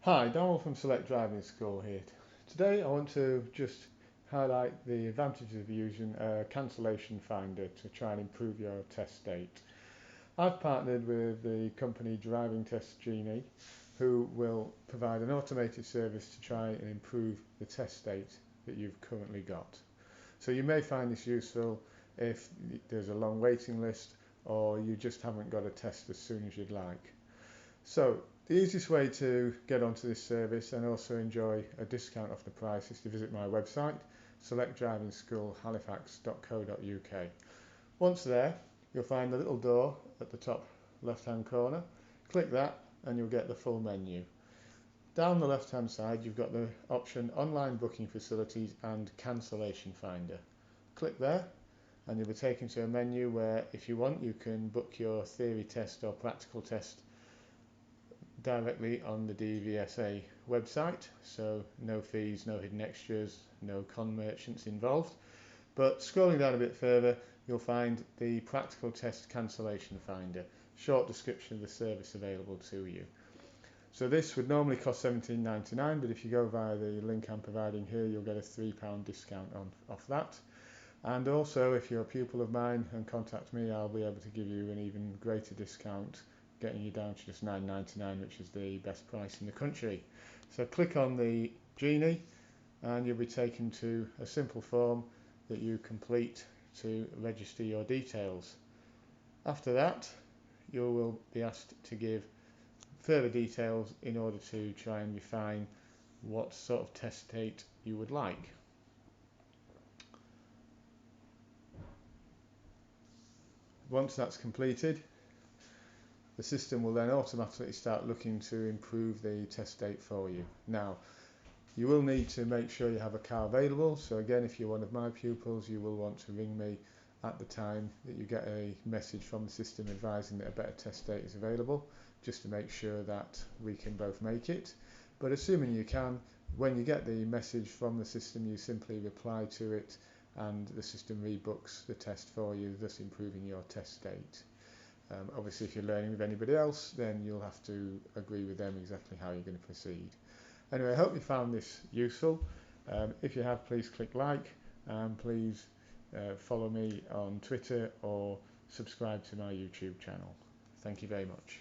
Hi, Donald from Select Driving School here. Today I want to just highlight the advantages of using a cancellation finder to try and improve your test date. I've partnered with the company Driving Test Genie, who will provide an automated service to try and improve the test date that you've currently got. So you may find this useful if there's a long waiting list or you just haven't got a test as soon as you'd like. So the easiest way to get onto this service and also enjoy a discount off the price is to visit my website, selectdrivingschoolhalifax.co.uk. Once there, you'll find the little door at the top left hand corner. Click that and you'll get the full menu. Down the left hand side you've got the option online booking facilities and cancellation finder. Click there and you'll be taken to a menu where if you want you can book your theory test or practical test directly on the DVSA website, so no fees, no hidden extras, no con merchants involved. But scrolling down a bit further you'll find the practical test cancellation finder, short description of the service available to you. So this would normally cost £17.99, but if you go via the link I'm providing here you'll get a £3 discount off that. And also if you're a pupil of mine and contact me, I'll be able to give you an even greater discount, getting you down to just £9.99, which is the best price in the country. So click on the Genie and you'll be taken to a simple form that you complete to register your details. After that you will be asked to give further details in order to try and refine what sort of test date you would like. Once that's completed, the system will then automatically start looking to improve the test date for you. Now, you will need to make sure you have a car available, so again if you're one of my pupils you will want to ring me at the time that you get a message from the system advising that a better test date is available, just to make sure that we can both make it. But assuming you can, when you get the message from the system you simply reply to it and the system rebooks the test for you, thus improving your test date. Obviously if you're learning with anybody else then you'll have to agree with them exactly how you're going to proceed. Anyway, I hope you found this useful. If you have, please click like and please follow me on Twitter or subscribe to my YouTube channel. Thank you very much.